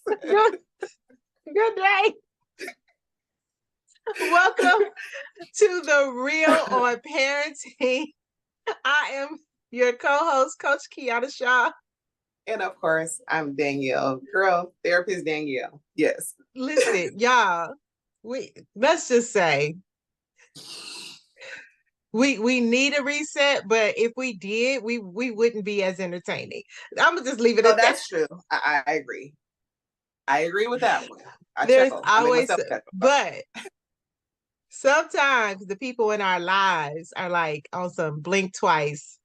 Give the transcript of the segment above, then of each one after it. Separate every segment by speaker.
Speaker 1: Good, good day. Welcome to the Real on Parenting. I am your co-host, Coach Kiana Shaw.
Speaker 2: And of course, I'm Danielle, girl therapist Danielle. Yes.
Speaker 1: Listen, y'all, let's just say we need a reset, but if we did, we wouldn't be as entertaining. I'm gonna just leave it
Speaker 2: No,
Speaker 1: at that.
Speaker 2: that's true. I agree. I agree with that one. I
Speaker 1: There's
Speaker 2: chuckle. I make
Speaker 1: always,
Speaker 2: myself chuckle.
Speaker 1: but sometimes the people in our lives are like on some blink twice.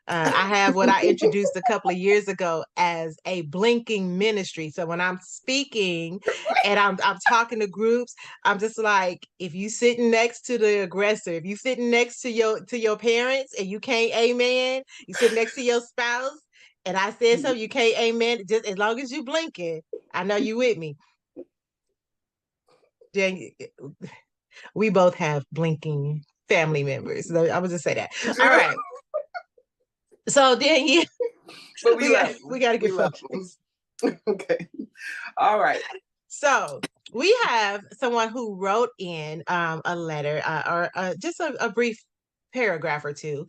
Speaker 1: I have what I introduced a couple of years ago as a blinking ministry. So when I'm speaking and I'm talking to groups, I'm just like, if you sitting next to the aggressor, if you sitting next to your parents and you can't amen, you sit next to your spouse and I said so, you can't amen. Just as long as you blinking, I know you with me. Then we both have blinking family members. So I would just say that. All right. So then
Speaker 2: But we
Speaker 1: got to get
Speaker 2: love
Speaker 1: focused.
Speaker 2: Okay. All right.
Speaker 1: So we have someone who wrote in a letter or just a brief paragraph or two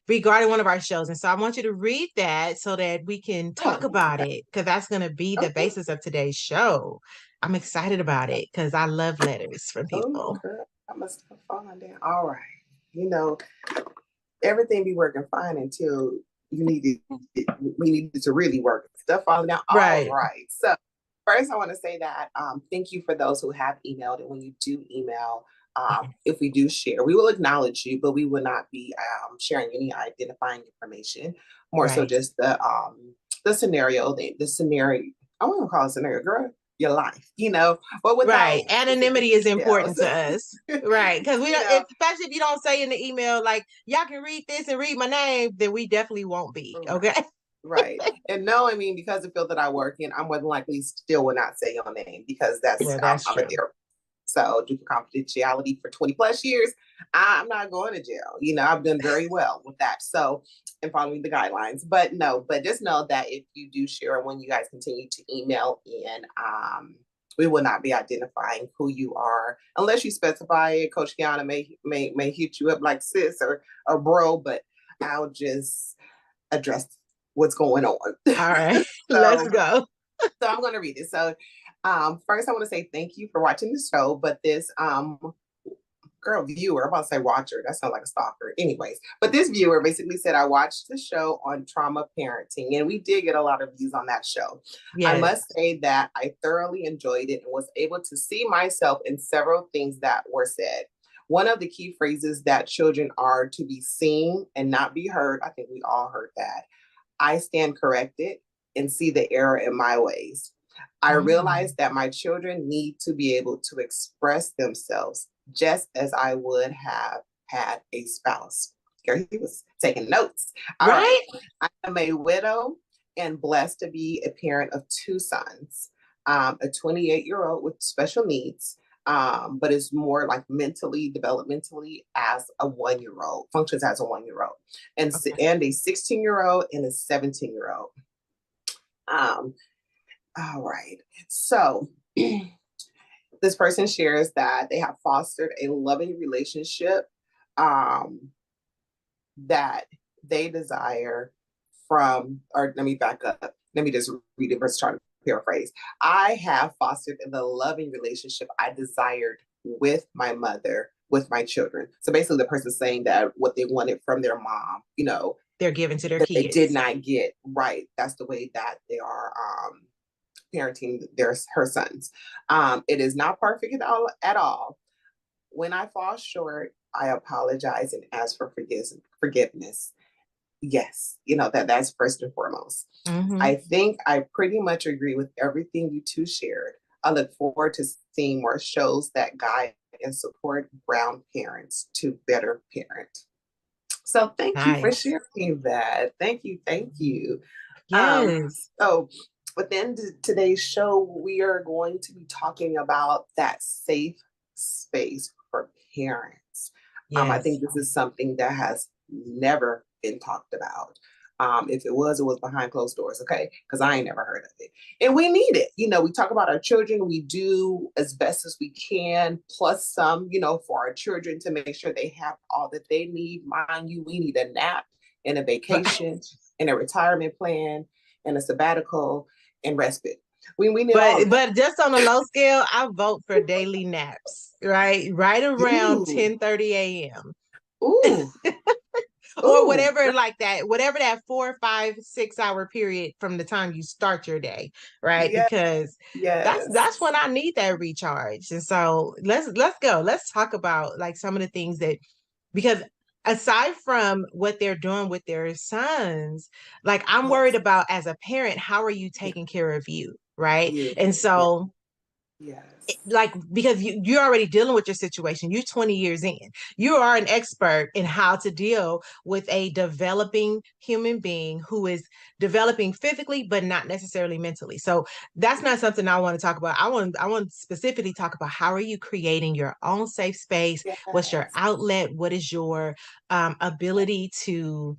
Speaker 1: regarding one of our shows. And so I want you to read that so that we can talk about it, because that's going to be the basis of today's show. I'm excited about it because I love letters from people.
Speaker 2: Girl, I must have fallen down. All right. You know, everything be working fine until we needed to really work. Stuff falling down.
Speaker 1: Right.
Speaker 2: All right. So first I want to say that thank you for those who have emailed. And when you do email, if we do share, we will acknowledge you, but we will not be sharing any identifying information. More so just the scenario, the scenario. I won't call it scenario, girl. Your life, but without
Speaker 1: anonymity is important to us, right? Because we don't, especially if you don't say in the email like y'all can read this and read my name, then we definitely won't be okay.
Speaker 2: Right. And no, I mean, because the field that I work in, I'm more than likely still will not say your name because that's
Speaker 1: true.
Speaker 2: I'm a therapist. So due to confidentiality for 20 plus years, I'm not going to jail. I've done very well with that. So, and following the guidelines, but just know that if you do share, when you guys continue to email in, we will not be identifying who you are unless you specify it. Coach Kiana may hit you up like sis or bro, but I'll just address what's going on.
Speaker 1: All right. Let's go.
Speaker 2: So I'm going to read it. So first I want to say thank you for watching the show, but this viewer, I'm about to say watcher, that sounds like a stalker. Anyways, but this viewer basically said, I watched the show on trauma parenting, and we did get a lot of views on that show. Yes. I must say that I thoroughly enjoyed it and was able to see myself in several things that were said. One of the key phrases that children are to be seen and not be heard. I think we all heard that. I stand corrected and see the error in my ways. I realize that my children need to be able to express themselves just as I would have had a spouse. Here he was taking notes. All right. I am a widow and blessed to be a parent of two sons, a 28-year-old with special needs, but is more like mentally, developmentally as a 1-year-old, functions as a 1-year-old, and a 16-year-old and a 17-year-old. All right. So this person shares that they have fostered a loving relationship that they desire from, or let me back up. Let me just read it versus try to paraphrase. I have fostered the loving relationship I desired with my mother, with my children. So basically the person saying that what they wanted from their mom,
Speaker 1: they're giving to their kids.
Speaker 2: They did not get right. That's the way that they are parenting her sons. It is not perfect at all. When I fall short, I apologize and ask for forgiveness. Yes, that's first and foremost. Mm-hmm. I think I pretty much agree with everything you two shared. I look forward to seeing more shows that guide and support brown parents to better parent. So thank you for sharing that. Thank you.
Speaker 1: Yes.
Speaker 2: So within today's show, we are going to be talking about that safe space for parents. Yes. I think this is something that has never been talked about. If it was behind closed doors, okay? Because I ain't never heard of it. And we need it. You know, we talk about our children. We do as best as we can, plus some, you know, for our children to make sure they have all that they need. Mind you, we need a nap and a vacation and a retirement plan and a sabbatical and respite. We need all of
Speaker 1: but just on a low scale, I vote for daily naps, right? Right around 10:30 a.m.
Speaker 2: Ooh.
Speaker 1: Or whatever, like that, whatever that 4, 5, 6 hour period from the time you start your day, right?
Speaker 2: Yes.
Speaker 1: Because that's when I need that recharge. And so let's go. Let's talk about like some of the things that, because aside from what they're doing with their sons, like I'm worried about as a parent, how are you taking care of you, right? And so
Speaker 2: yes.
Speaker 1: Like, because you're already dealing with your situation. You're 20 years in. You are an expert in how to deal with a developing human being who is developing physically, but not necessarily mentally. So that's not something I want to talk about. I want to specifically talk about how are you creating your own safe space? Yes. What's your outlet? What is your ability to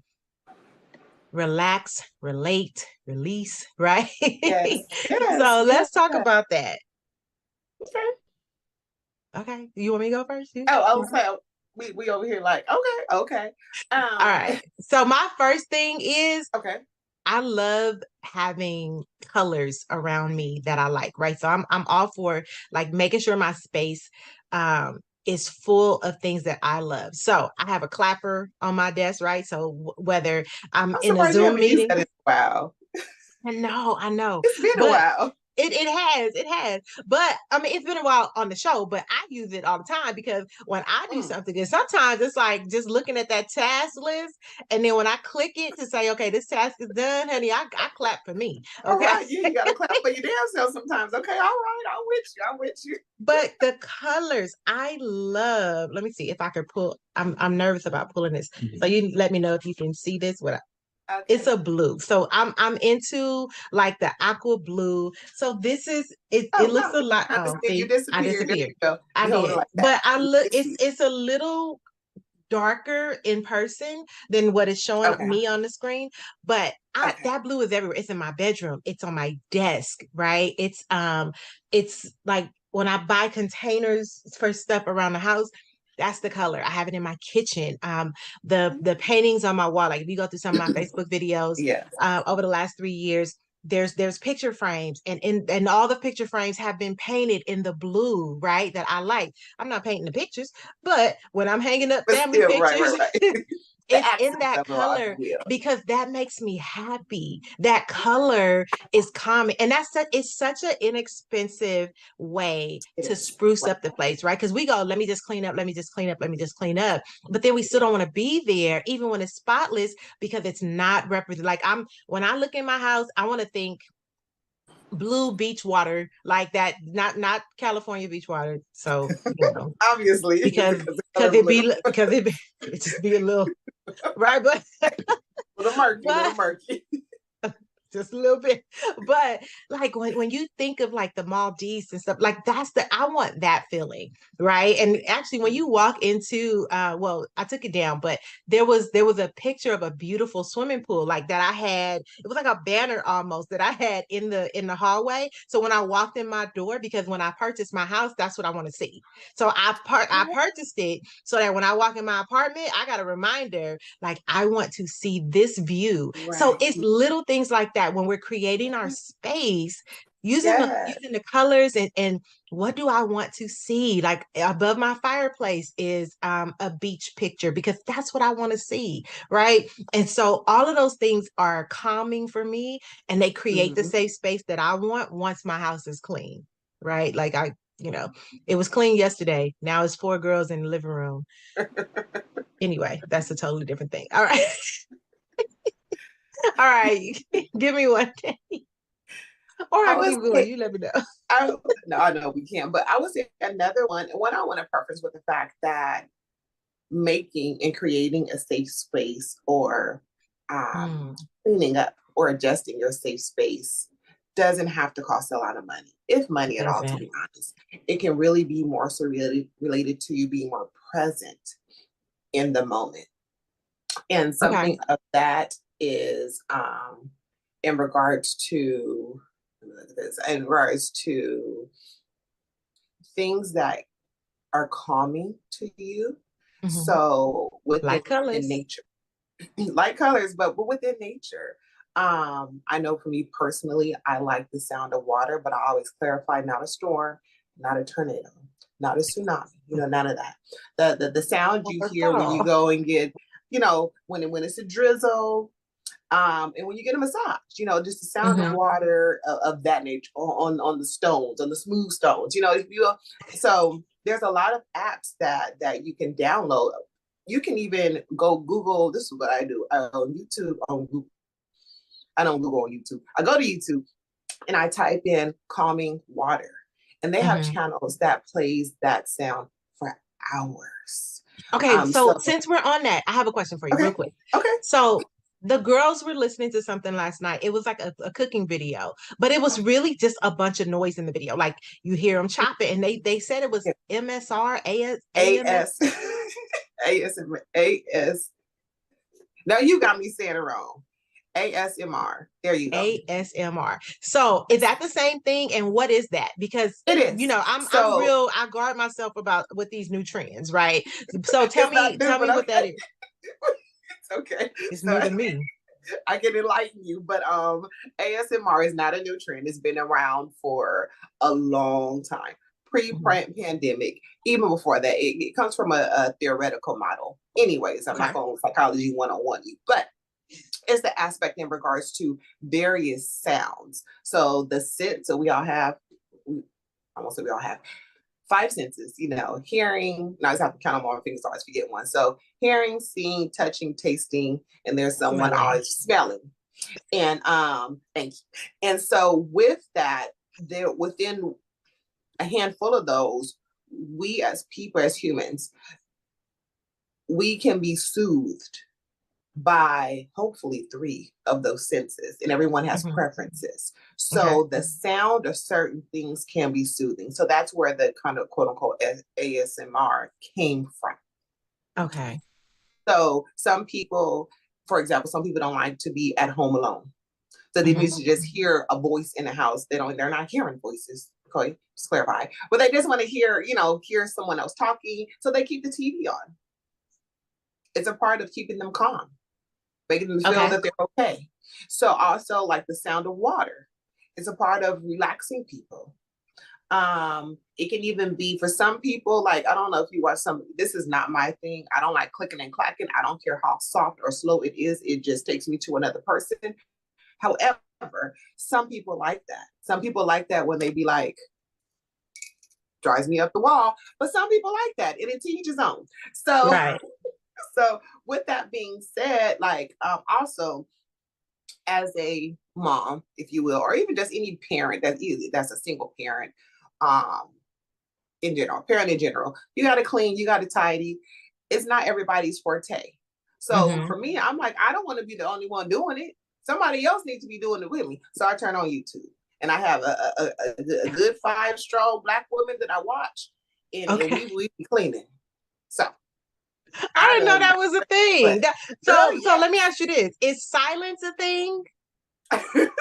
Speaker 1: relax, relate, release, right?
Speaker 2: Yes. Yes.
Speaker 1: So let's talk about that. Okay. You want me to go first?
Speaker 2: We over here like, okay.
Speaker 1: All right. So my first thing is,
Speaker 2: okay,
Speaker 1: I love having colors around me that I like, right? So I'm all for like making sure my space is full of things that I love. So I have a clapper on my desk, right? So whether I'm in a Zoom meeting.
Speaker 2: Wow.
Speaker 1: I know.
Speaker 2: It's been a while.
Speaker 1: It has. But I mean, it's been a while on the show, but I use it all the time because when I do something, and sometimes it's like just looking at that task list, and then when I click it to say, okay, this task is done, honey, I clap for me. Okay.
Speaker 2: All right, you gotta clap for your damn self sometimes. Okay, all right, I'm with you. But
Speaker 1: the colors I love. Let me see if I can pull. I'm nervous about pulling this. So you let me know if you can see this. Okay. It's a blue. So I'm into like the aqua blue. So this is it. It looks a lot. Oh, see, I disappeared. I did. Like but I look, it's a little darker in person than what is showing me on the screen. But that blue is everywhere. It's in my bedroom. It's on my desk, right? It's like when I buy containers for stuff around the house, that's the color. I have it in my kitchen. The paintings on my wall, like if you go through some of my Facebook videos, over the last 3 years, there's picture frames and all the picture frames have been painted in the blue, right? That I like. I'm not painting the pictures, but when I'm hanging up family pictures, right. It's in that color because that makes me happy. That color is calming. And it's such an inexpensive way to spruce up the place, right? Because we go, let me just clean up, let me just clean up, let me just clean up. But then we still don't want to be there, even when it's spotless, because it's not represented. Like when I look in my house, I want to think blue beach water like that, not California beach water. So
Speaker 2: obviously
Speaker 1: because it just be a little right, but
Speaker 2: a little murky.
Speaker 1: Just a little bit. But like when you think of like the Maldives and stuff, like I want that feeling, right? And actually when you walk into well, I took it down, but there was a picture of a beautiful swimming pool like that I had. It was like a banner almost that I had in the hallway. So when I walked in my door, because when I purchased my house, that's what I want to see. So I purchased it so that when I walk in my apartment, I got a reminder, like I want to see this view. Right. So it's little things like that when we're creating our space, using the colors and what do I want to see? Like above my fireplace is a beach picture because that's what I want to see, right? And so all of those things are calming for me, and they create the safe space that I want once my house is clean, right? Like it was clean yesterday. Now it's 4 girls in the living room. Anyway, that's a totally different thing. All right. All right. Give me one day. Or I keep going. You let me know.
Speaker 2: No, I know we can. But I would say another one I want to preface with the fact that making and creating a safe space or cleaning up or adjusting your safe space doesn't have to cost a lot of money, if money at all, to be honest. It can really be more so related to you being more present in the moment. And something of that is in regards to things that are calming to you. Mm-hmm. So within nature, light colors, but within nature. I know for me personally, I like the sound of water, but I always clarify, not a storm, not a tornado, not a tsunami, none of that. The sound you hear when you go and get, when it's a drizzle, and when you get a massage, just the sound of water of that nature on the stones, on the smooth stones, so there's a lot of apps that you can download. You can even go Google. This is what I do on YouTube. I don't Google on YouTube. I go to YouTube and I type in calming water, and they have channels that plays that sound for hours.
Speaker 1: Okay, so since we're on that, I have a question for you real quick.
Speaker 2: Okay.
Speaker 1: So the girls were listening to something last night. It was like a cooking video, but it was really just a bunch of noise in the video. Like you hear them chopping, and they said it was MSR, AS.
Speaker 2: AS. Now you got me saying it wrong. ASMR. There you go.
Speaker 1: ASMR. So is that the same thing? And what is that? Because
Speaker 2: it is.
Speaker 1: I'm real. I guard myself with these new trends, right? So tell me what that is.
Speaker 2: It's okay.
Speaker 1: It's new to me.
Speaker 2: I can enlighten you, but ASMR is not a new trend. It's been around for a long time. Pre-pandemic, even before that, it comes from a theoretical model. Anyways, I'm not going psychology 101 you, but it's the aspect in regards to various sounds. So we all have 5 senses, hearing. Now I just have to count them on my fingers, so I always forget one. So hearing, seeing, touching, tasting, and there's someone always smelling. And thank you. And so with that, there within a handful of those, we as people, as humans, we can be soothed by hopefully 3 of those senses, and everyone has preferences. So the sound of certain things can be soothing. So that's where the kind of quote unquote ASMR came from.
Speaker 1: Okay.
Speaker 2: So some people, for example, don't like to be at home alone. So they need to just hear a voice in the house. They're not hearing voices. Okay, just clarify. But they just want to hear someone else talking. So they keep the TV on. It's a part of keeping them calm, making them feel that they're okay. So also like the sound of water. It's a part of relaxing people. It can even be for some people, like, I don't know if you watch this is not my thing. I don't like clicking and clacking. I don't care how soft or slow it is. It just takes me to another person. However, some people like that. Some people like that when they be like, drives me up the wall. But some people like that, and it teaches own. So, so with that being said, like, also as a mom, if you will, or even just any parent that's a single parent, in general, you got to clean, you got to tidy. It's not everybody's forte. So for me, I'm like, I don't want to be the only one doing it. Somebody else needs to be doing it with me. So I turn on YouTube, and I have a good 5 strong Black women that I watch, and we be cleaning. So
Speaker 1: I didn't know that was a thing. So let me ask you this: is silence a thing? Because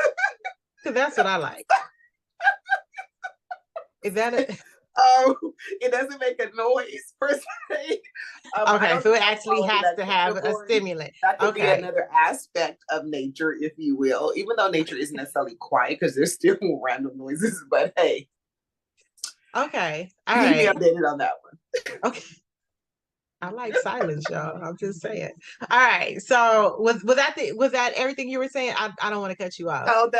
Speaker 1: that's what I like. Is that it?
Speaker 2: It doesn't make a noise per se.
Speaker 1: Okay, so it actually has to have a stimulant.
Speaker 2: That could be another aspect of nature, if you will, even though nature isn't necessarily quiet because there's still random noises. But hey,
Speaker 1: okay,
Speaker 2: all right, keep me updated on that one.
Speaker 1: Okay. I like silence, y'all. I'm just saying. All right. So was that everything you were saying? I don't want to cut you off.
Speaker 2: Oh,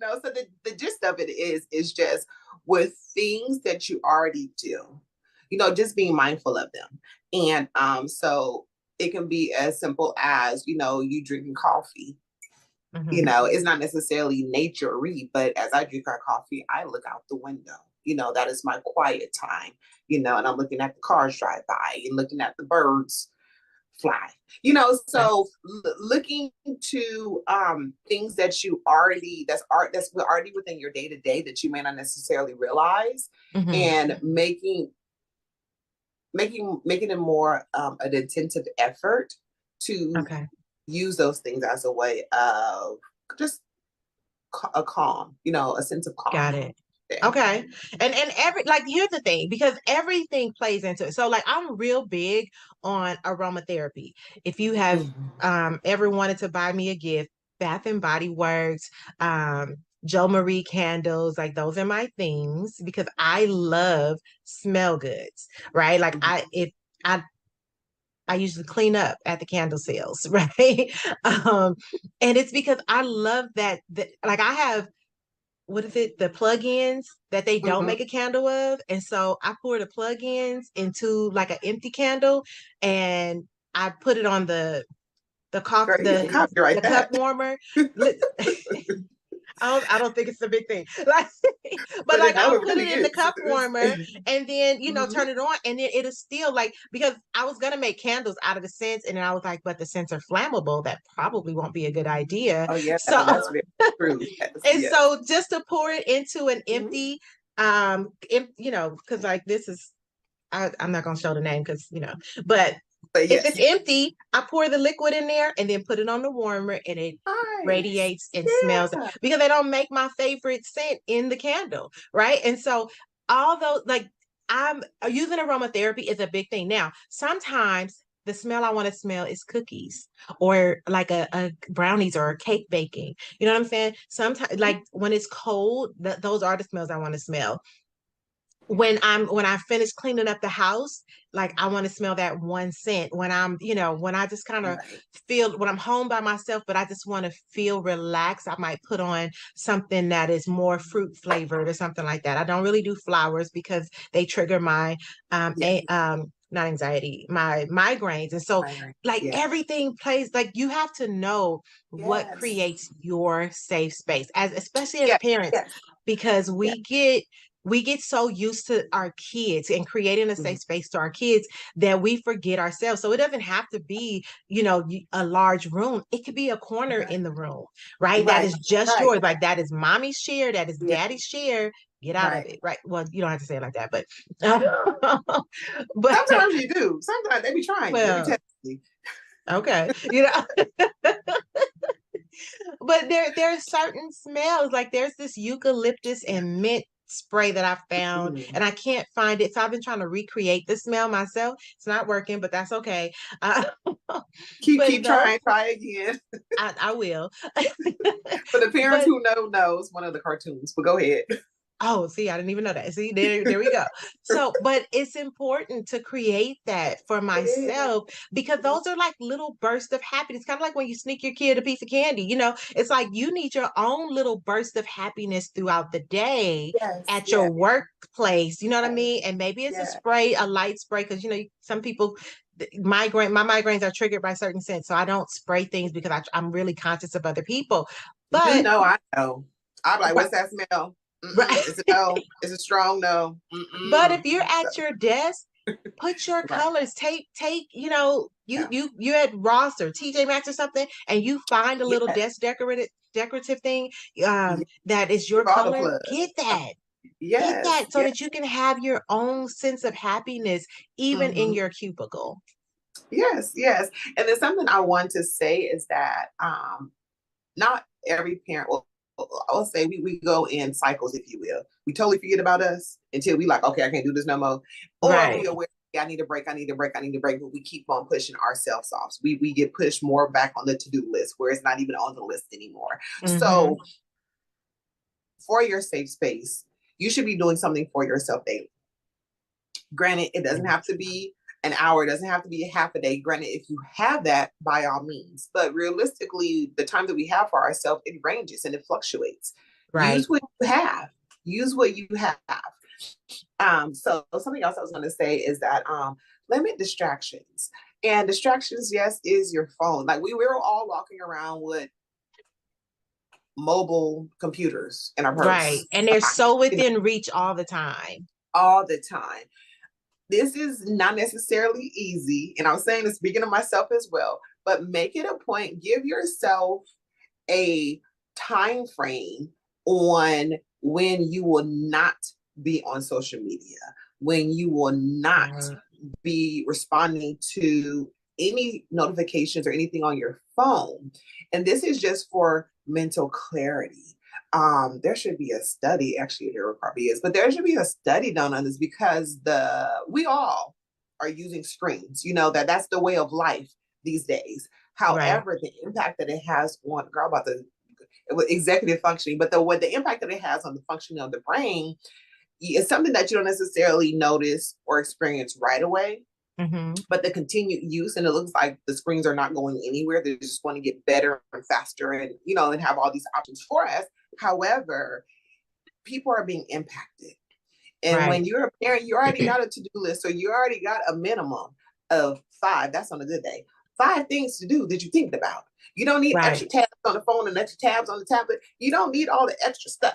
Speaker 2: no. So the gist of it is just with things that you already do, just being mindful of them. And so it can be as simple as, you drinking coffee. It's not necessarily nature-y, but as I drink our coffee, I look out the window. That is my quiet time, and I'm looking at the cars drive by and looking at the birds fly, so looking to things that you already, that's already within your day-to-day that you may not necessarily realize, and making it more an intensive effort to use those things as a way of just a calm, a sense of calm.
Speaker 1: Got it. Okay. And every, like, here's the thing, because everything plays into it. So like I'm real big on aromatherapy. If you have ever wanted to buy me a gift, Bath and Body Works, Jo Marie candles, like those are my things because I love smell goods, right? Like I I usually clean up at the candle sales, right? And it's because I love that like I have, what is it, the plug-ins that they don't make a candle of, and so I pour the plug-ins into like an empty candle, and I put it on the cup the cup warmer. I don't think it's a big thing. Like, but like I'll put it in the cup warmer and then, turn it on, and then it'll still, like, because I was gonna make candles out of the scents, and then I was like, but the scents are flammable. That probably won't be a good idea.
Speaker 2: Oh yeah,
Speaker 1: so
Speaker 2: that's very true. Yes,
Speaker 1: and so just to pour it into an empty, because like this is, I'm not gonna show the name because but if it's empty, I pour the liquid in there and then put it on the warmer, and it radiates and smells, because they don't make my favorite scent in the candle, right? And so although like I'm using aromatherapy is a big thing. Now, sometimes the smell I want to smell is cookies or like a brownies or a cake baking. You know what I'm saying? Sometimes like when it's cold, those are the smells I want to smell. When I finish cleaning up the house, like I want to smell that one scent. When when I just kind of feel, when I'm home by myself, but I just want to feel relaxed, I might put on something that is more fruit flavored or something like that. I don't really do flowers because they trigger my not anxiety, my migraines. And so like everything plays, like you have to know what creates your safe space, as especially as parents, because we get so used to our kids and creating a safe space to our kids that we forget ourselves. So it doesn't have to be, a large room. It could be a corner in the room, right? That is just yours. Like that is mommy's chair, that is daddy's chair. Get out of it, right? Well, you don't have to say it like that, but
Speaker 2: but sometimes you do. Sometimes they be trying. Well,
Speaker 1: okay, but there are certain smells. Like there's this eucalyptus and mint spray that I found, and I can't find it. So I've been trying to recreate the smell myself. It's not working, but that's okay.
Speaker 2: Keep trying. Try again.
Speaker 1: I will.
Speaker 2: For the parents who knows one of the cartoons. But go ahead.
Speaker 1: Oh, see, I didn't even know that. See, there we go. So, but it's important to create that for myself because those are like little bursts of happiness. Kind of like when you sneak your kid a piece of candy, it's like you need your own little burst of happiness throughout the day at your workplace. You know what I mean? And maybe it's a spray, a light spray, because some people my migraines are triggered by certain scents. So I don't spray things because I'm really conscious of other people. But
Speaker 2: I know. I'm like, what's that smell? Right. Is it no? Is it strong? No.
Speaker 1: But if you're at your desk, put your colors. Take you at Ross or TJ Maxx or something, and you find a little desk decorative thing that is your color. Get that. Get that so that you can have your own sense of happiness even in your cubicle.
Speaker 2: Yes. And then something I want to say is that not every parent will. I'll say we go in cycles, if you will. We totally forget about us until we like, okay, I can't do this no more. Or we aware, I need a break, but we keep on pushing ourselves off. So we get pushed more back on the to-do list where it's not even on the list anymore. So for your safe space, you should be doing something for yourself daily. Granted, it doesn't have to be an hour, it doesn't have to be a half a day. Granted, if you have that, by all means. But realistically, the time that we have for ourselves, it ranges and it fluctuates. Right. Use what you have. So something else I was going to say is that limit distractions. And distractions, yes, is your phone. Like we're all walking around with mobile computers in our purse.
Speaker 1: Right. And they're so within reach all the time.
Speaker 2: This is not necessarily easy. And I was saying this, speaking of myself as well, but make it a point, give yourself a time frame on when you will not be on social media, when you will not be responding to any notifications or anything on your phone. And this is just for mental clarity. There should be a study, actually there probably is, but there should be a study done on this because we all are using screens, that's the way of life these days. However, the impact that it has on about the executive functioning, but the impact that it has on the functioning of the brain is something that you don't necessarily notice or experience right away. But the continued use, and it looks like the screens are not going anywhere. They're just going to get better and faster and, and have all these options for us. However, people are being impacted. And when you're a parent, you already got a to-do list. So you already got a minimum of 5. That's on a good day. 5 things to do that you think about. You don't need extra tabs on the phone and extra tabs on the tablet. You don't need all the extra stuff.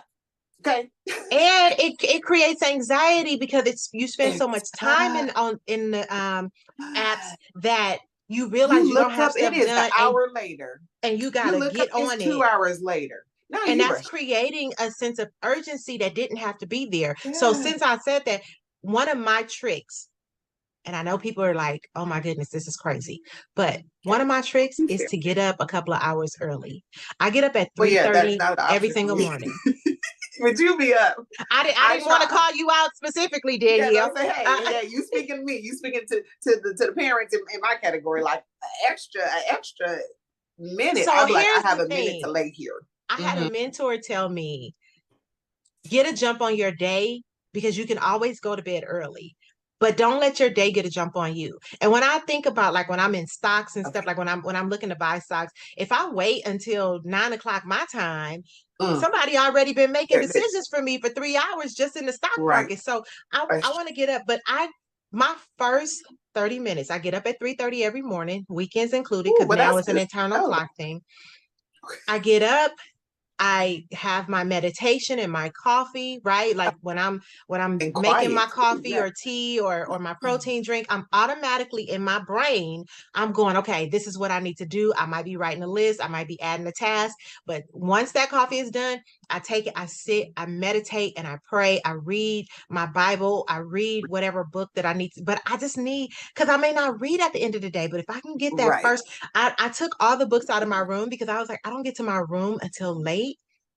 Speaker 2: Okay.
Speaker 1: And it creates anxiety because you spend so much time in the apps that you realize you don't have stuff done.
Speaker 2: It is an hour later.
Speaker 1: And you gotta get on it.
Speaker 2: 2 hours later.
Speaker 1: And that's creating a sense of urgency that didn't have to be there. Yeah. So since I said that, one of my tricks, and I know people are like, oh my goodness, this is crazy. But one of my tricks is to get up a couple of hours early. I get up at 3:30 every single morning.
Speaker 2: Would you be up?
Speaker 1: I didn't want to call you out specifically, Danielle.
Speaker 2: Yeah, say, hey, you speaking to me. You speaking to the parents in my category, like an extra minute.
Speaker 1: So
Speaker 2: I have a minute to lay here.
Speaker 1: I had a mentor tell me, get a jump on your day because you can always go to bed early. But don't let your day get a jump on you. And when I think about like when I'm in stocks and stuff, like when I'm looking to buy stocks, if I wait until 9 o'clock my time, somebody already been making decisions for me for 3 hours just in the stock market. So I want to get up, but my first 30 minutes, I get up at 3:30 every morning, weekends included, because now it's an internal clock thing. I get up. I have my meditation and my coffee, right? Like when I'm making my coffee or tea or my protein drink, I'm automatically in my brain, I'm going, okay, this is what I need to do. I might be writing a list. I might be adding a task. But once that coffee is done, I take it, I sit, I meditate, and I pray. I read my Bible. I read whatever book that I need to, but I just need, because I may not read at the end of the day, but if I can get that first, I took all the books out of my room because I was like, I don't get to my room until late.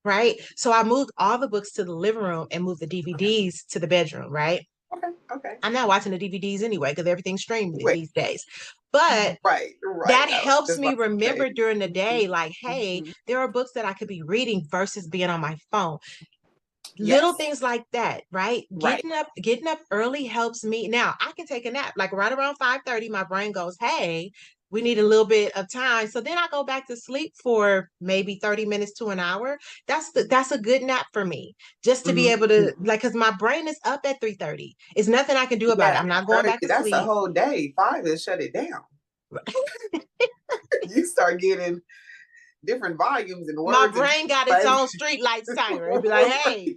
Speaker 1: Right. So I moved all the books to the living room and moved the DVDs to the bedroom. Right.
Speaker 2: Okay.
Speaker 1: I'm not watching the DVDs anyway because everything's streamed these days. But that helps me remember during the day, like, hey, there are books that I could be reading versus being on my phone. Little things like that, right? Getting up early helps me. Now I can take a nap. Like right around 5:30, my brain goes, hey, we need a little bit of time. So then I go back to sleep for maybe 30 minutes to an hour. That's a good nap for me. Just to be able to, like, because my brain is up at 3:30. It's nothing I can do about it. I'm not going back to sleep.
Speaker 2: That's a whole day. 5 is shut it down. You start getting different volumes and words.
Speaker 1: My brain got its own street lights timer. It'd be like, hey,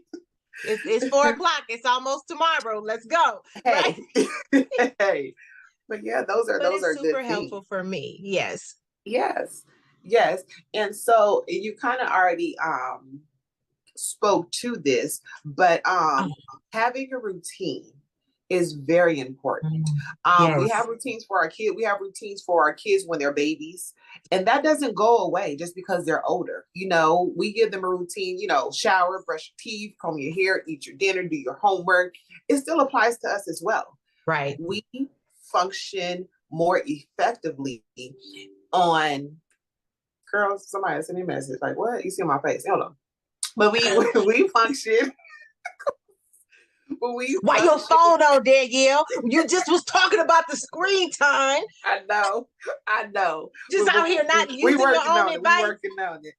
Speaker 1: it's 4 o'clock. It's almost tomorrow. Let's go.
Speaker 2: Hey, right? Hey. But yeah, those are
Speaker 1: super helpful for me. Yes.
Speaker 2: And so you kind of already spoke to this, but having a routine is very important. We have routines for our kids. We have routines for our kids when they're babies, and that doesn't go away just because they're older. We give them a routine. Shower, brush your teeth, comb your hair, eat your dinner, do your homework. It still applies to us as well.
Speaker 1: Right.
Speaker 2: We function more effectively on girls. Somebody sent me a message like, what? You see my face? Hold on. But we function.
Speaker 1: Why your phone on, Danielle? You just was talking about the screen time.
Speaker 2: I know.
Speaker 1: Just out here not using your own advice.
Speaker 2: We're working on it.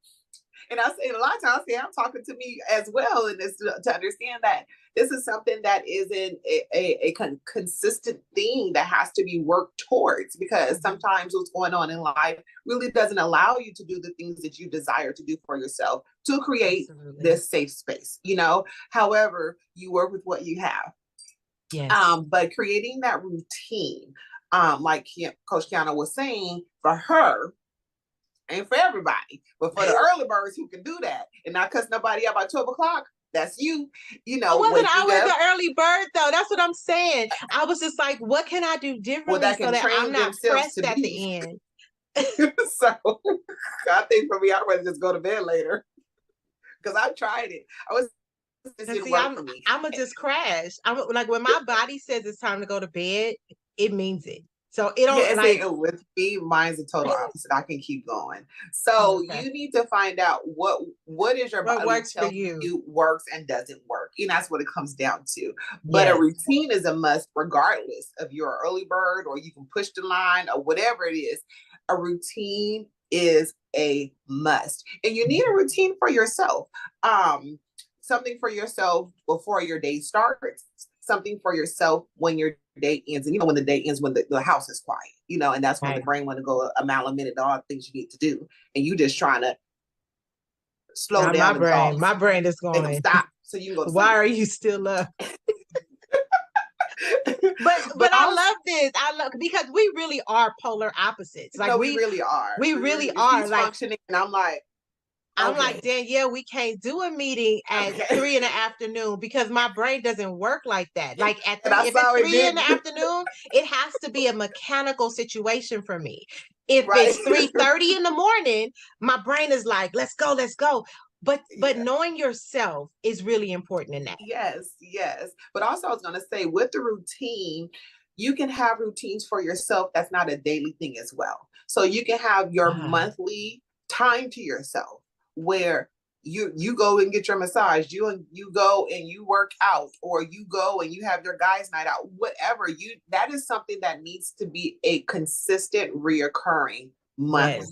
Speaker 2: And I say a lot of times, I'm talking to me as well, and this to understand that this is something that isn't a consistent thing that has to be worked towards, because sometimes what's going on in life really doesn't allow you to do the things that you desire to do for yourself to create this safe space. However, you work with what you have.
Speaker 1: Yes.
Speaker 2: But creating that routine, like Coach Kiana was saying, for her, and for everybody, but for the early birds who can do that and not cuss nobody out by 12 o'clock, That's you.
Speaker 1: I wasn't
Speaker 2: waking
Speaker 1: always
Speaker 2: up.
Speaker 1: an early bird though. That's what I'm saying. I was just like, what can I do differently so that I'm not pressed at the end?
Speaker 2: So I think for me, I'd rather just go to bed later because I tried it. It didn't work for me.
Speaker 1: I'm gonna just crash. I'm like, when my body says it's time to go to bed, it means it. So it don't
Speaker 2: with me, mine's the total opposite. I can keep going. So you need to find out what is your body
Speaker 1: works for you
Speaker 2: works and doesn't work. And that's what it comes down to. But a routine is a must, regardless of you're an early bird or you can push the line or whatever it is. A routine is a must. And you need a routine for yourself. Something for yourself before your day starts, something for yourself when your day ends. And when the day ends, when the house is quiet, and that's when the brain want to go a mile a minute, all the things you need to do. And you just trying to slow down.
Speaker 1: My brain is going,
Speaker 2: stop. So you can go.
Speaker 1: Why are you still up? but I love this. I love, because we really are polar opposites. Like we really are.
Speaker 2: We really are. Like functioning, and
Speaker 1: I'm like, Danielle, we can't do a meeting at 3 in the afternoon because my brain doesn't work like that. Like at 3, if it's 3 in the afternoon, it has to be a mechanical situation for me. If it's 3:30 in the morning, my brain is like, let's go. But knowing yourself is really important in that.
Speaker 2: Yes. But also I was going to say, with the routine, you can have routines for yourself. That's not a daily thing as well. So you can have your monthly time to yourself where you go and get your massage, you go and you work out, or you go and you have your guys' night out, whatever. That is something that needs to be a consistent, reoccurring monthly.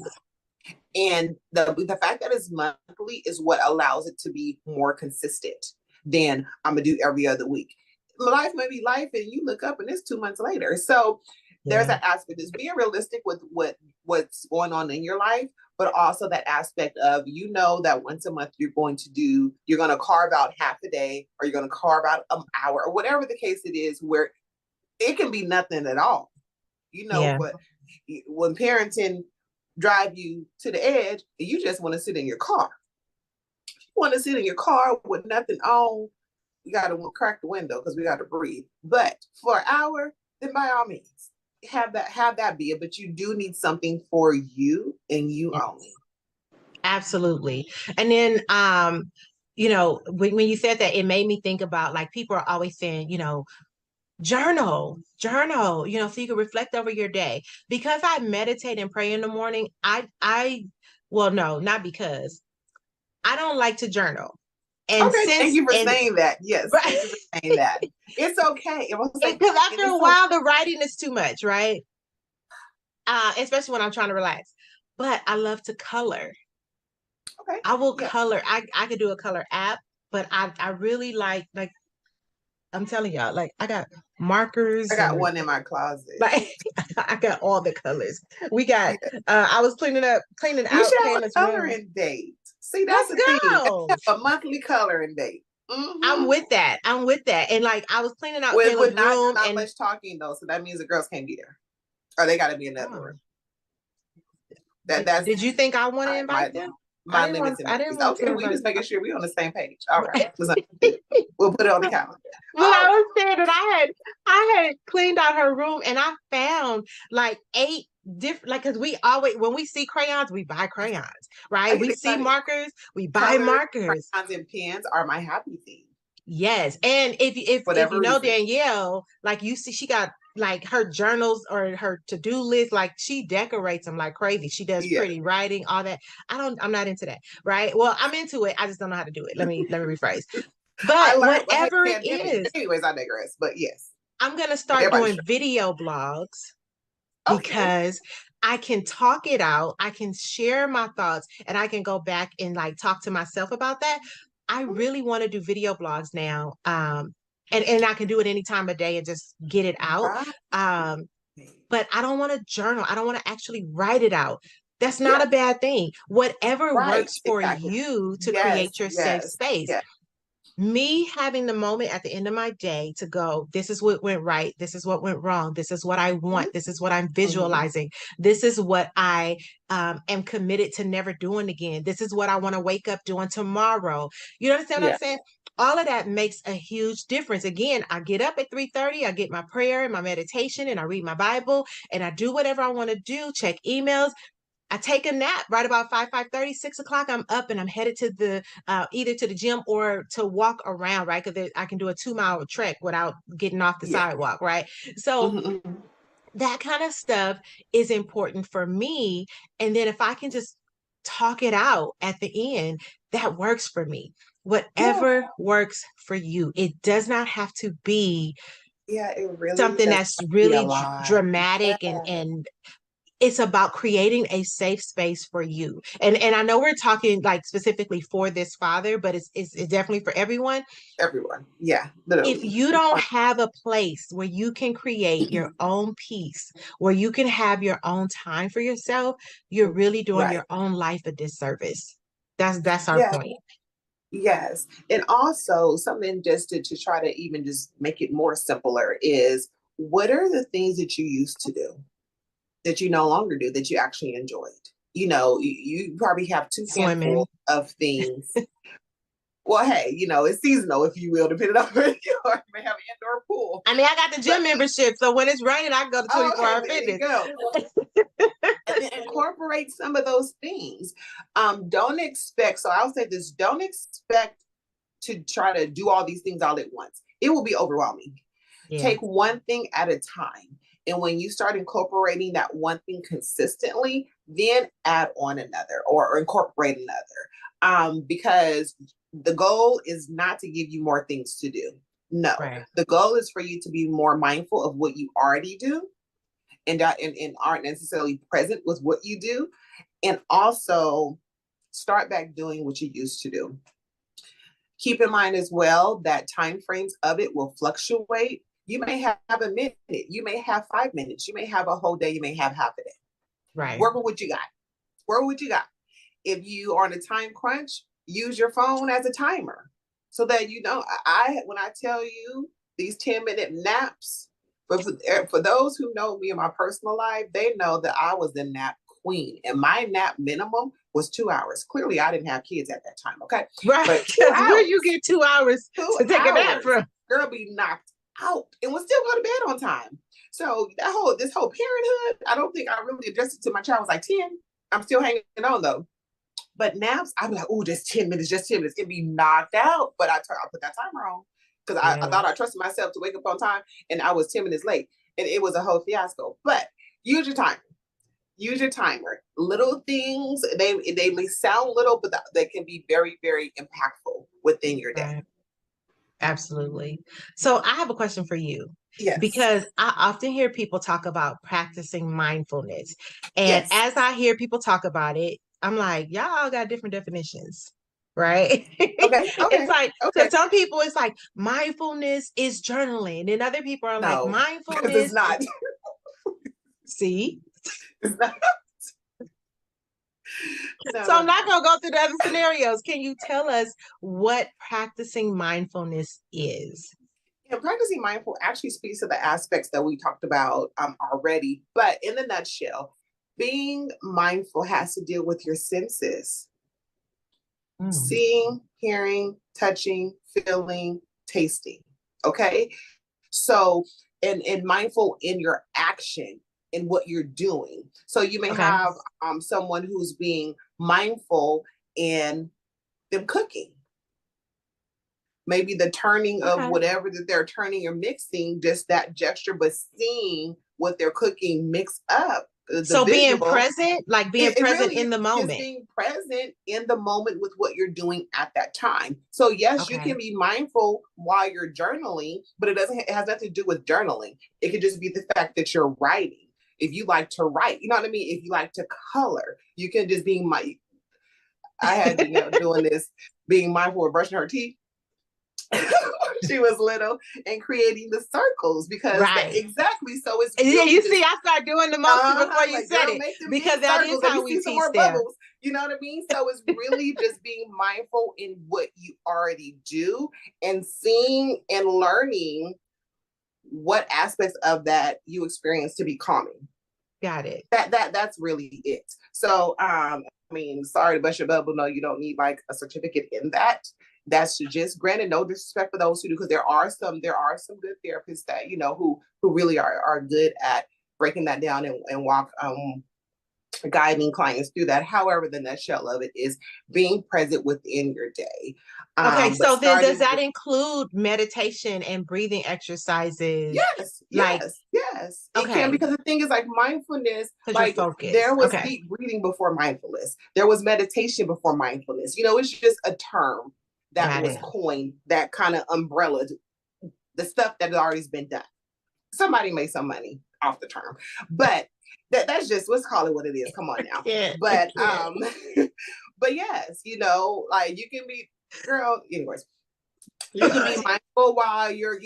Speaker 2: And the fact that it's monthly is what allows it to be more consistent than I'm gonna do every other week. Life may be life, and you look up and it's 2 months later. So there's an aspect is being realistic with what's going on in your life, but also that aspect of, that once a month you're going to carve out half a day, or you're going to carve out an hour, or whatever the case it is, where it can be nothing at all, but when parenting drive you to the edge, you just want to sit in your car. If you want to sit in your car with nothing on, you got to crack the window because we got to breathe. But for an hour, then by all means, have that be it. But you do need something for you and you only.
Speaker 1: Absolutely. And then when you said that, it made me think about, like, people are always saying, journal, so you can reflect over your day. Because I meditate and pray in the morning, well, no, not because I don't like to journal.
Speaker 2: And thank you for saying that. Yes, right. Thank you for saying that. It's okay.
Speaker 1: Because after a while, the writing is too much, right? Especially when I'm trying to relax. But I love to color. Okay. I will color. I could do a color app, but I really like I'm telling y'all, like, I got markers.
Speaker 2: I got one in my closet.
Speaker 1: Like, I got all the colors. We got. I was cleaning out.
Speaker 2: We should have a coloring date. See, that's the thing. A monthly coloring date.
Speaker 1: Mm-hmm. I'm with that. And like, I was cleaning out
Speaker 2: Kayla's room, not much talking though, so that means the girls can't be there, or they got to be in another room.
Speaker 1: Did you think I want to invite them?
Speaker 2: My limits. Okay, we just making sure we on the same page. All right, we'll put it on the calendar.
Speaker 1: Well, I was saying that I had cleaned out her room, and I found like 8 different, like, because we always, when we see crayons, we buy crayons, right? We see markers, we buy markers.
Speaker 2: Crayons and pens are my happy thing.
Speaker 1: Yes, and if you know Danielle, like, you see, she got like her journals or her to-do list, like, she decorates them like crazy. She does pretty writing, all that. I'm not into that, right? Well, I'm into it. I just don't know how to do it. Let me rephrase. But whatever it is.
Speaker 2: Anyways, I digress. But yes,
Speaker 1: I'm gonna start doing video blogs because I can talk it out. I can share my thoughts, and I can go back and like talk to myself about that. I really want to do video blogs now. And I can do it any time of day and just get it out. But I don't want to journal. I don't want to actually write it out. That's not a bad thing. Whatever works for you to create your safe space. me having the moment at the end of my day to go, this is what went right. This is what went wrong. This is what I want. This is what I'm visualizing. This is what I am committed to never doing again. This is what I want to wake up doing tomorrow. You understand what I'm saying? All of that makes a huge difference. Again, I get up at 3:30, I get my prayer and my meditation, and I read my Bible, and I do whatever I want to do, check emails. I take a nap right about 5:30, 6 o'clock. I'm up and I'm headed to the either to the gym or to walk around, right? Because I can do a 2 mile trek without getting off the sidewalk, right? So that kind of stuff is important for me. And then if I can just talk it out at the end, that works for me. Whatever works for you. It does not have to be
Speaker 2: it really
Speaker 1: something that's really dramatic and it's about creating a safe space for you. And I know we're talking like specifically for this father, but it's definitely for everyone.
Speaker 2: Everyone. Yeah. Literally.
Speaker 1: If you don't have a place where you can create your own peace, where you can have your own time for yourself, you're really doing your own life a disservice. That's our point.
Speaker 2: Yes. And also something just to try to even just make it more simpler is, what are the things that you used to do that you no longer do that you actually enjoyed? You probably have two handfuls of things. Well, hey, it's seasonal, if you will, depending on where you are. You may have an indoor pool.
Speaker 1: I mean, I got the gym membership, so when it's raining, I can go to 24-hour fitness.
Speaker 2: And then incorporate some of those things. Don't expect, so I'll say this, don't expect to try to do all these things all at once. It will be overwhelming. Take one thing at a time. And when you start incorporating that one thing consistently, then add on another or incorporate another. Because the goal is not to give you more things to do. No, the goal is for you to be more mindful of what you already do and aren't necessarily present with what you do. And also start back doing what you used to do. Keep in mind as well that time frames of it will fluctuate. You may have a minute, you may have 5 minutes, you may have a whole day, you may have half a day.
Speaker 1: Right.
Speaker 2: Work with what you got. Work with what you got. If you are on a time crunch, use your phone as a timer so that when I tell you these 10-minute naps, but for those who know me in my personal life, they know that I was the nap queen, and my nap minimum was 2 hours. Clearly, I didn't have kids at that time. Okay,
Speaker 1: right? But where you get 2 hours to take a nap from?
Speaker 2: Girl, be knocked out and will still go to bed on time. So this whole parenthood, I don't think I really adjusted to my child. I was like 10. I'm still hanging on though. But naps, I'd be like, oh, just 10 minutes, just 10 minutes. It'd be knocked out. But I put that timer on because I thought I trusted myself to wake up on time, and I was 10 minutes late. And it was a whole fiasco. But use your timer. Use your timer. Little things, they may sound little, but they can be very, very impactful within your day.
Speaker 1: Absolutely. So I have a question for you.
Speaker 2: Yes.
Speaker 1: Because I often hear people talk about practicing mindfulness. And as I hear people talk about it, I'm like, y'all got different definitions, right?
Speaker 2: Okay.
Speaker 1: It's like, so some people, it's like mindfulness is journaling. And other people are like, mindfulness
Speaker 2: is not.
Speaker 1: See?
Speaker 2: It's not.
Speaker 1: So I'm not going to go through the other scenarios. Can you tell us what practicing mindfulness is?
Speaker 2: And practicing mindful actually speaks to the aspects that we talked about already. But in a nutshell, being mindful has to deal with your senses. Seeing, hearing, touching, feeling, tasting. Okay? So, and mindful in your action, in what you're doing. So you may have someone who's being mindful in them cooking. Maybe the turning of whatever that they're turning or mixing, just that gesture, but seeing what they're cooking mix up.
Speaker 1: So being present, like being present in the moment.
Speaker 2: Just being present in the moment with what you're doing at that time. So yes, you can be mindful while you're journaling, but it has nothing to do with journaling. It could just be the fact that you're writing. If you like to write, you know what I mean? If you like to color, you can just be I had doing this, being mindful of brushing her teeth. she was little, and creating the circles because exactly. So it's
Speaker 1: really, yeah. You see, I start doing the motion before you
Speaker 2: like,
Speaker 1: said
Speaker 2: girl,
Speaker 1: it
Speaker 2: make them
Speaker 1: because
Speaker 2: big
Speaker 1: that
Speaker 2: circles.
Speaker 1: is
Speaker 2: Let
Speaker 1: how
Speaker 2: me
Speaker 1: we
Speaker 2: see some
Speaker 1: teach
Speaker 2: more
Speaker 1: them.
Speaker 2: bubbles. You know what I mean? So it's really just being mindful in what you already do and seeing and learning what aspects of that you experience to be calming.
Speaker 1: Got it.
Speaker 2: That's really it. So I mean, sorry to bust your bubble. No, you don't need like a certificate in that. That's just, granted, no disrespect for those who do, because there are some good therapists that, you know, who really are good at breaking that down and walk guiding clients through that. However, the nutshell of it is being present within your day.
Speaker 1: Okay, so then does that include meditation and breathing exercises?
Speaker 2: Yes, yes. It can, because the thing is, like, mindfulness, like, there was deep breathing before mindfulness. There was meditation before mindfulness. You know, it's just a term that was coined that kind of umbrellaed the stuff that had already been done. Somebody made some money off the term, but that's just, let's call it what it is. Come on now. But but yes, you know, like, you can be, girl, anyways, you can be mindful while you're,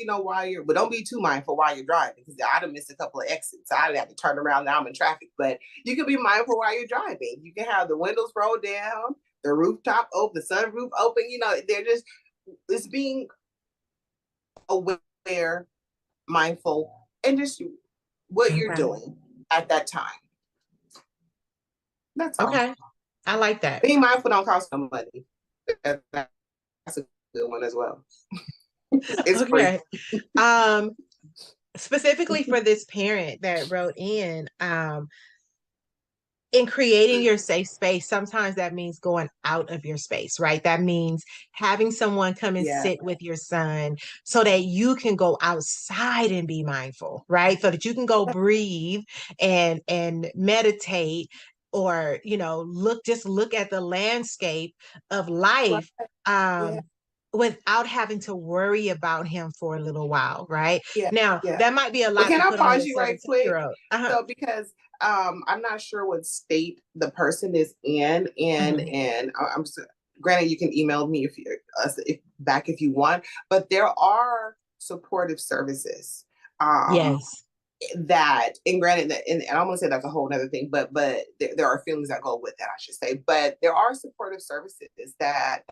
Speaker 2: but don't be too mindful while you're driving, because I'd have missed a couple of exits. I'd have to turn around, now I'm in traffic. But you can be mindful while you're driving. You can have the windows rolled down, the rooftop open, the sunroof open. You know, they're just, it's being aware, mindful, and just what you're doing at that time. That's all.
Speaker 1: Okay. I like that.
Speaker 2: Being mindful don't cost no money. That's a good one as well. It's
Speaker 1: okay. Specifically for this parent that wrote in creating your safe space, sometimes that means going out of your space, right? That means having someone come and sit with your son so that you can go outside and be mindful, right? So that you can go breathe and meditate, or, you know, look at the landscape of life. Without having to worry about him for a little while, right? Now, that might be a lot to put on a 17-year-old.
Speaker 2: So, because I'm not sure what state the person is in, and I'm just, granted, you can email me if you want, but there are supportive services.
Speaker 1: Yes.
Speaker 2: That, and granted, and I'm gonna say that's a whole other thing, but there are feelings that go with that, I should say. But there are supportive services that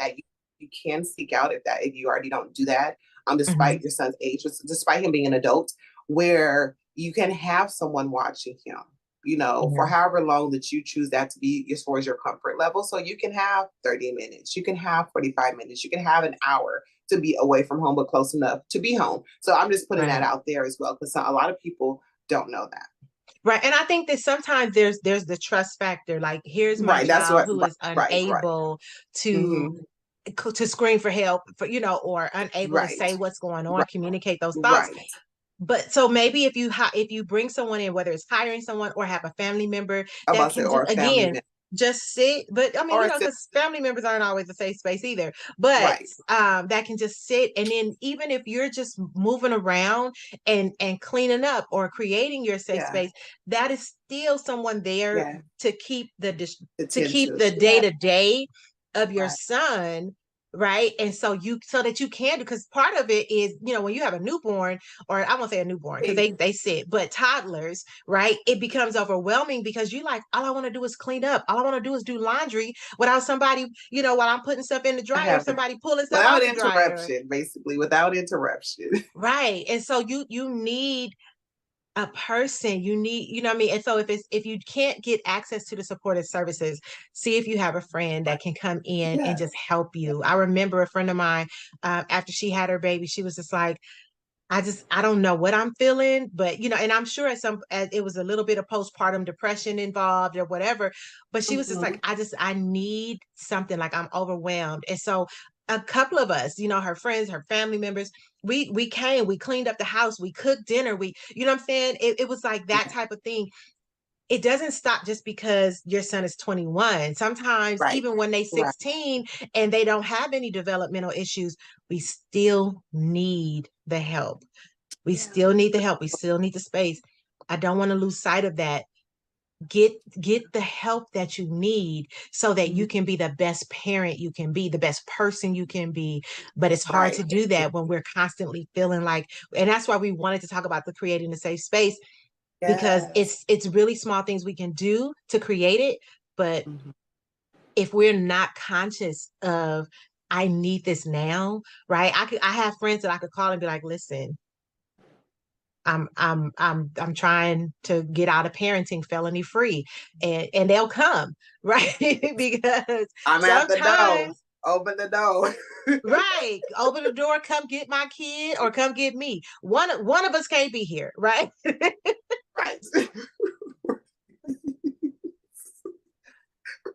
Speaker 2: you can seek out if you already don't do that, despite your son's age, despite him being an adult, where you can have someone watching him, you know, for however long that you choose that to be as far as your comfort level. So you can have 30 minutes, you can have 45 minutes, you can have an hour to be away from home, but close enough to be home. So I'm just putting that out there as well, because a lot of people don't know that.
Speaker 1: Right. And I think that sometimes there's the trust factor. Like, here's my child who is unable to scream for help, for, you know, or unable to say what's going on, communicate those thoughts. But so maybe if you bring someone in, whether it's hiring someone or have a family member that can just sit, but I mean, you know, because family members aren't always a safe space either, but that can just sit. And then even if you're just moving around and cleaning up or creating your safe space, that is still someone there to keep the day-to-day of your son, right? And so that you can, because part of it is, you know, when you have a newborn, or I won't say a newborn because they sit, but toddlers, right? It becomes overwhelming because you like, all I want to do is clean up. All I want to do is do laundry without somebody, you know, while I'm putting stuff in the dryer, somebody pulling stuff out the dryer.
Speaker 2: Basically, without interruption.
Speaker 1: Right. And so you need a person, you need, you know what I mean? And so if you can't get access to the supportive services, see if you have a friend that can come in and just help you. I remember a friend of mine, after she had her baby, she was just like, I don't know what I'm feeling, but, you know, and I'm sure it was a little bit of postpartum depression involved or whatever, but she was just like, I need something, like, I'm overwhelmed. And so a couple of us, you know, her friends, her family members, we cleaned up the house, we cooked dinner, you know what I'm saying? It was like that type of thing. It doesn't stop just because your son is 21. Sometimes even when they're 16 and they don't have any developmental issues, we still need the help. We still need the help. We still need the space. I don't want to lose sight of that. get the help that you need so that you can be the best parent you can be, the best person you can be. But it's hard to do that when we're constantly feeling like, and that's why we wanted to talk about the creating a safe space, because it's really small things we can do to create it. But if we're not conscious of, I need this now, right? I have friends that I could call and be like, listen, I'm trying to get out of parenting felony free, and they'll come, right? Because
Speaker 2: I'm at the door. Open the door.
Speaker 1: Right. Open the door, come get my kid or come get me. One of us can't be here, right?
Speaker 2: Right.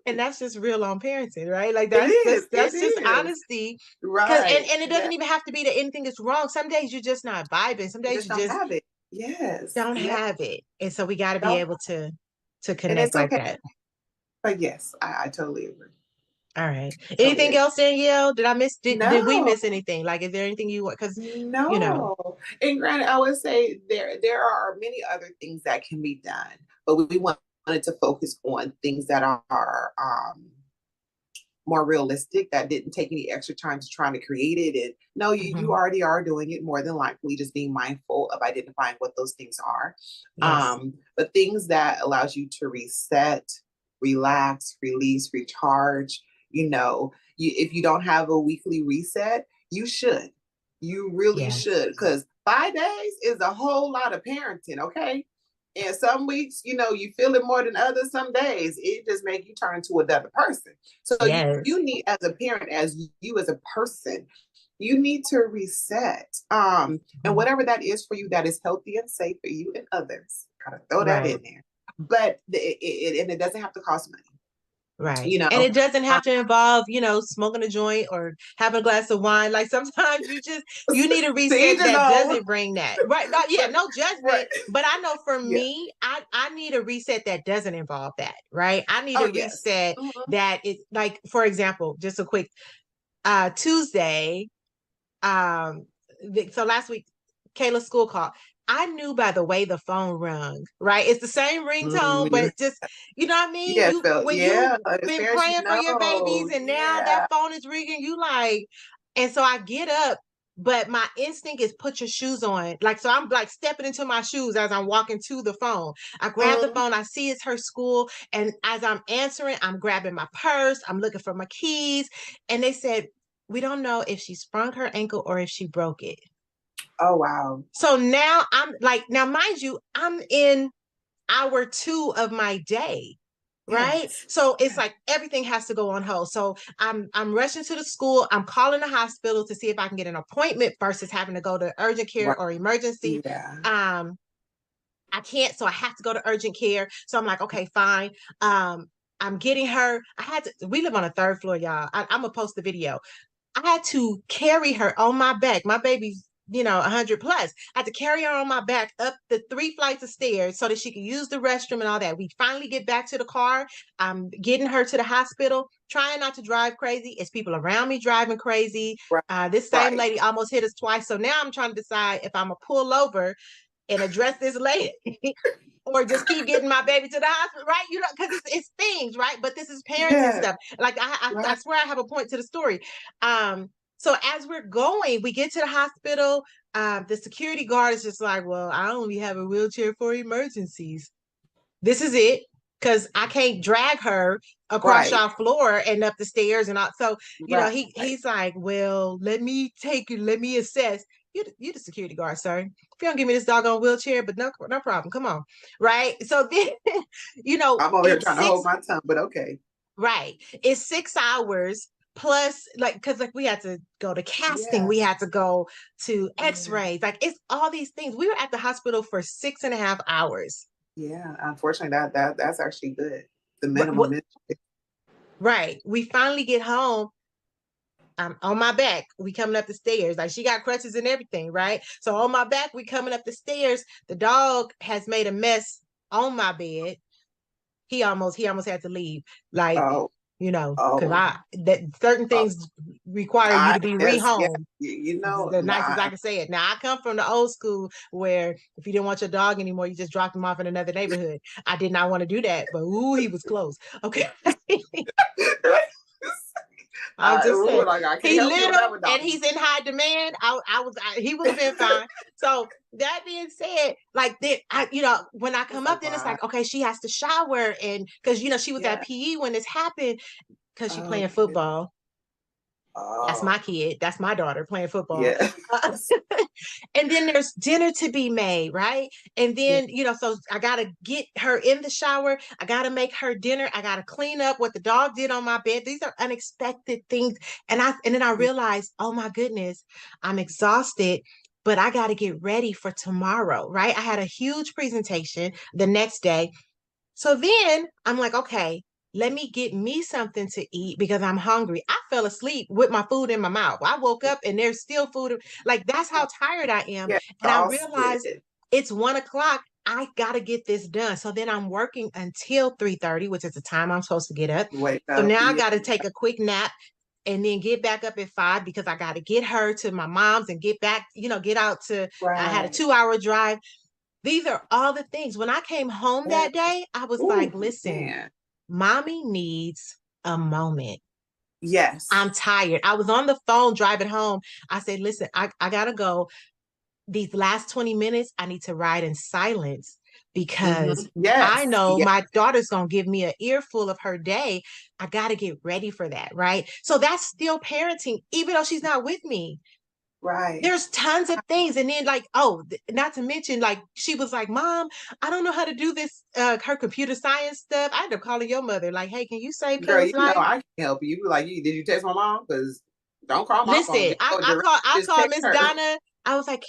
Speaker 1: And that's just real on parenting, right? Like that's just honesty.
Speaker 2: Right.
Speaker 1: And it doesn't even have to be that anything is wrong. Some days you're just not vibing. Some days you just
Speaker 2: don't have it. Yes.
Speaker 1: Don't have it. And so we got to be able to connect like that.
Speaker 2: But yes, I totally agree.
Speaker 1: All right. Anything else, Danielle? Did I miss? Did we miss anything? Like, is there anything you want? Because
Speaker 2: no. And granted, I would say there are many other things that can be done, but we wanted to focus on things that are more realistic, that didn't take any extra time to trying to create it. And no, you already are doing it, more than likely, just being mindful of identifying what those things are. Yes. But things that allows you to reset, relax, release, recharge. If you don't have a weekly reset, you should. You really should, because 5 days is a whole lot of parenting, okay? And some weeks, you feel it more than others. Some days it just makes you turn into another person. So you need, as a parent, as you as a person, you need to reset. And whatever that is for you, that is healthy and safe for you and others, gotta throw that in there. But it doesn't have to cost money.
Speaker 1: Right. And it doesn't have to involve, smoking a joint or having a glass of wine. Like sometimes you need a reset that doesn't bring that. Right. No judgment. Right. But I know for me, I need a reset that doesn't involve that. Right. I need a reset that is like, for example, just a quick Tuesday. So last week, Kayla's school call. I knew by the way the phone rung, right? It's the same ringtone, but just, you know what I mean?
Speaker 2: Yeah,
Speaker 1: You've been praying for your babies and now that phone is ringing, you like, and so I get up, but my instinct is put your shoes on. Like, so I'm like stepping into my shoes as I'm walking to the phone. I grab the phone, I see it's her school. And as I'm answering, I'm grabbing my purse, I'm looking for my keys. And they said, we don't know if she sprung her ankle or if she broke it.
Speaker 2: Oh, wow.
Speaker 1: So now I'm like, now mind you, I'm in hour 2 of my day, right? Yes. So it's like everything has to go on hold. So I'm rushing to the school. I'm calling the hospital to see if I can get an appointment versus having to go to urgent care or emergency. Yeah. I can't, so I have to go to urgent care. So I'm like, okay, fine. I'm getting her. We live on a 3rd floor, y'all. I'm gonna post the video. I had to carry her on my back. My baby's 100 plus. I had to carry her on my back up the 3 flights of stairs so that she could use the restroom and all that. We finally get back to the car. I'm getting her to the hospital, trying not to drive crazy. It's people around me driving crazy. This same lady almost hit us twice. So now I'm trying to decide if I'm going to pull over and address this lady or just keep getting my baby to the hospital, right? Because it's things, right? But this is parenting stuff. Like I swear I have a point to the story. So as we're going, we get to the hospital. The security guard is just like, well, I only have a wheelchair for emergencies. This is it. Because I can't drag her across y'all floor and up the stairs and all. So, he's like, well, let me assess. You the security guard, sir. If you don't give me this doggone wheelchair, but no problem. Come on. Right. So then,
Speaker 2: I'm over here trying to hold my tongue, but okay.
Speaker 1: Right. It's 6 hours plus, like, because like we had to go to casting, we had to go to x-rays, like it's all these things. We were at the hospital for 6.5 hours.
Speaker 2: Yeah, unfortunately, that's actually good. The minimum.
Speaker 1: Right. We finally get home. I'm on my back. We coming up the stairs. Like she got crutches and everything, right? So on my back, we coming up the stairs. The dog has made a mess on my bed. He almost had to leave. Like, you know, because that certain things require you to be rehome.
Speaker 2: You know,
Speaker 1: the nicest I can say it. Now I come from the old school where if you didn't want your dog anymore, you just dropped him off in another neighborhood. I did not want to do that, but ooh, he was close. Okay. I'm just saying,
Speaker 2: like,
Speaker 1: he little and he's in high demand. He would have been fine. So that being said, like when I come up, then it's like, okay, she has to shower, and because she was at PE when this happened, because she's playing football. That's my kid. That's my daughter playing football.
Speaker 2: Yeah.
Speaker 1: And then there's dinner to be made, right? And then, so I got to get her in the shower. I got to make her dinner. I got to clean up what the dog did on my bed. These are unexpected things. And then I realized, oh my goodness, I'm exhausted, but I got to get ready for tomorrow, right? I had a huge presentation the next day. So then I'm like, okay, let me get me something to eat because I'm hungry. I fell asleep with my food in my mouth. I woke up and there's still food. Like, that's how tired I am. And I realized it's 1:00. I got to get this done. So then I'm working until 3:30, which is the time I'm supposed to get up. So now I got to take a quick nap and then get back up at 5 because I got to get her to my mom's and get back, get out to, I had a 2-hour drive. These are all the things. When I came home that day, I was like, listen, mommy needs a moment.
Speaker 2: Yes.
Speaker 1: I'm tired. I was on the phone driving home. I said, listen, I got to go. These last 20 minutes, I need to ride in silence because I know my daughter's going to give me an earful of her day. I got to get ready for that, right? So that's still parenting, even though she's not with me.
Speaker 2: Right.
Speaker 1: There's tons of things. And then not to mention, like, she was like, Mom, I don't know how to do this, her computer science stuff. I ended up calling your mother, like, hey, can you save Kayla's life?
Speaker 2: I can help you. Like, did you text my mom? Because don't call my phone.
Speaker 1: Listen, I called Miss Donna. I was like,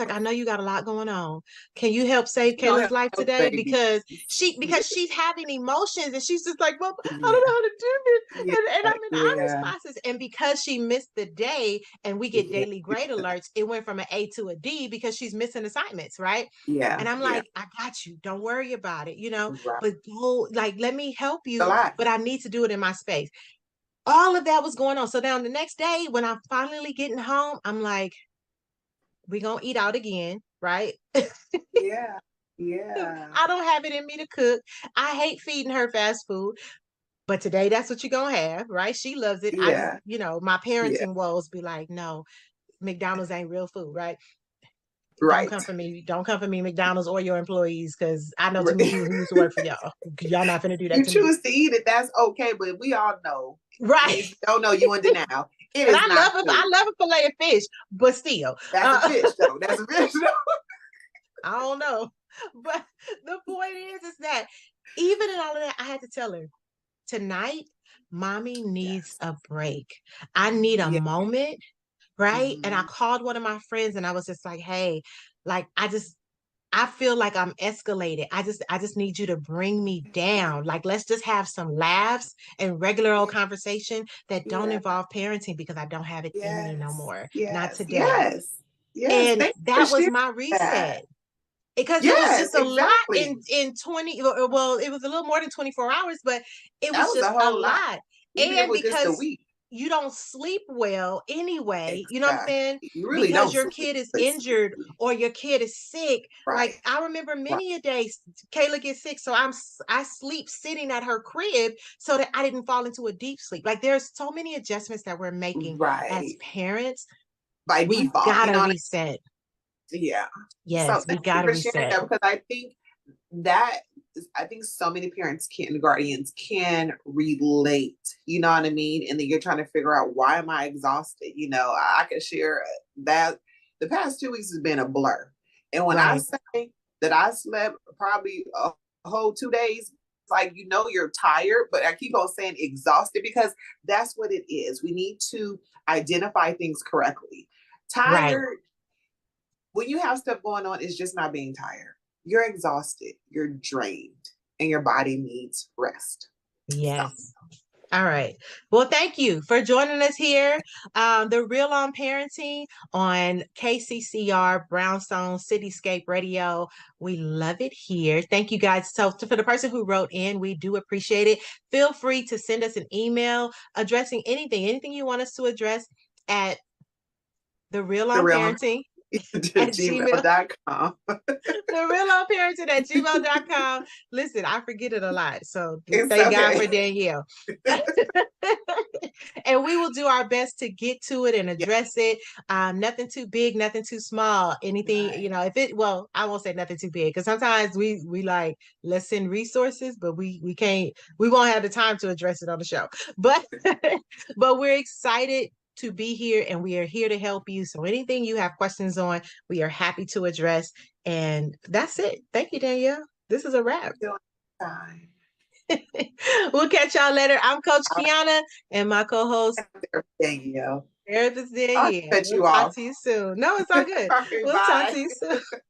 Speaker 1: I know you got a lot going on. Can you help save Kayla's life today? Because she's having emotions and she's just like, well, I don't know how to do this. And I'm in honors classes. And because she missed the day and we get daily grade alerts, it went from an A to a D because she's missing assignments, right?
Speaker 2: Yeah.
Speaker 1: And I'm like, I got you. Don't worry about it, but go, like, let me help you. But I need to do it in my space. All of that was going on. So now the next day, when I'm finally getting home, I'm like, we're going to eat out again, right?
Speaker 2: Yeah.
Speaker 1: I don't have it in me to cook. I hate feeding her fast food. But today, that's what you're going to have, right? She loves it. I just, my parenting woes be like, no, McDonald's ain't real food, right? Right. Don't come for me. Don't come for me, McDonald's or your employees, because I know too many people who used to work for y'all. Y'all not finna do that.
Speaker 2: You choose to eat it, that's okay, but we all know.
Speaker 1: Right.
Speaker 2: If you don't know, you in denial.
Speaker 1: And I love a fillet of fish, but still.
Speaker 2: That's a fish, though. That's a fish, though.
Speaker 1: I don't know. But the point is that even in all of that, I had to tell her, tonight, mommy needs a break. I need a moment, right? And I called one of my friends and I was just like, hey, like, I feel like I'm escalated. I just need you to bring me down. Like, let's just have some laughs and regular old conversation that don't involve parenting because I don't have it in me no more. Not today. And that was my reset. Because it was just a lot in 20, well, it was a little more than 24 hours, but it was just a lot. And because you don't sleep well anyway, you know what I'm saying?
Speaker 2: Really
Speaker 1: because your kid is injured or your kid is sick. Right. Like, I remember many a day Kayla gets sick, so I sleep sitting at her crib so that I didn't fall into a deep sleep. Like, there's so many adjustments that we're making as parents. We've got to reset.
Speaker 2: Yeah.
Speaker 1: Yes, we got to reset.
Speaker 2: That, because I think so many parents guardians can relate, you know what I mean? And then you're trying to figure out, why am I exhausted? I can share that the past 2 weeks has been a blur. And when I say that I slept probably a whole 2 days, it's like, you're tired, but I keep on saying exhausted because that's what it is. We need to identify things correctly. Tired, when you have stuff going on, it's just not being tired. You're exhausted, you're drained, and your body needs rest.
Speaker 1: Yes. All right. Well, thank you for joining us here. The Real on Parenting on KCCR Brownstone Cityscape Radio. We love it here. Thank you guys. So for the person who wrote in, we do appreciate it. Feel free to send us an email addressing anything you want us to address at the Real on Parenting at
Speaker 2: gmail.com.
Speaker 1: therealonparenting@gmail.com. Listen, I forget it a lot. So thank God for Danielle. And we will do our best to get to it and address it. Nothing too big, nothing too small. Anything, if it, well, I won't say nothing too big because sometimes we like, let's send resources, but we won't have the time to address it on the show. But but we're excited to be here and we are here to help you. So anything you have questions on, we are happy to address. And that's it. Thank you, Danielle. This is a wrap. We'll catch y'all later. I'm Coach Kiana and my co-host
Speaker 2: Danielle.
Speaker 1: Therapist Danielle. We'll talk to you soon. No, it's all good. We'll talk to you soon.